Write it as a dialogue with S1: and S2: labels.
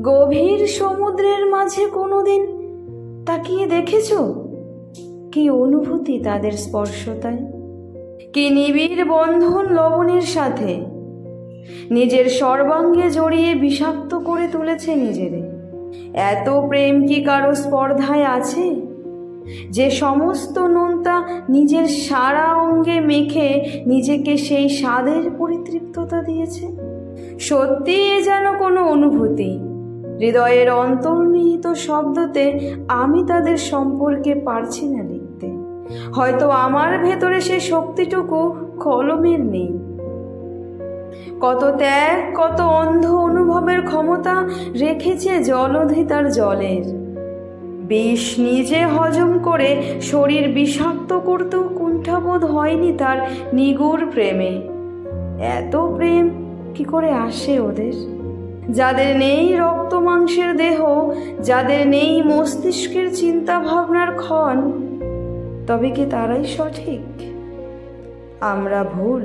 S1: গভীর সমুদ্রের মাঝে কোনোদিন তাকিয়ে দেখেছো কি অনুভূতি তাদের স্পর্শতায়, কি নিবিড় বন্ধন লবণের সাথে নিজের সর্বাঙ্গে জড়িয়ে বিষাক্ত করে তুলেছে নিজেরে। এত প্রেম কি কারো স্পর্ধায় আছে যে সমস্ত নোনতা নিজের সারা অঙ্গে মেখে নিজেকে সেই স্বাদের পরিতৃপ্ততা দিয়েছে? সত্যি এ যেন কোনো অনুভূতি, হৃদয়ের অন্তর্নিহিত শব্দতে আমি তাদের সম্পর্কে পারছি না লিখতে। হয়তো আমার ভেতরে সে শক্তিটুকু কলমের নেই। কত ত্যাগ, কত অন্ধ অনুভবের ক্ষমতা রেখেছে জলধি তার জলের। বিষ নিজে হজম করে শরীর বিষাক্ত করতেও কুণ্ঠাবোধ হয়নি তার নিগুড় প্রেমে। এত প্রেম কি করে আসে ওদের, যাদের নেই রক্ত মাংসের দেহ, যাদের নেই মস্তিষ্কের চিন্তা ভাবনার ক্ষণ? তবে কি তারাই সঠিক? আমরা ভুল?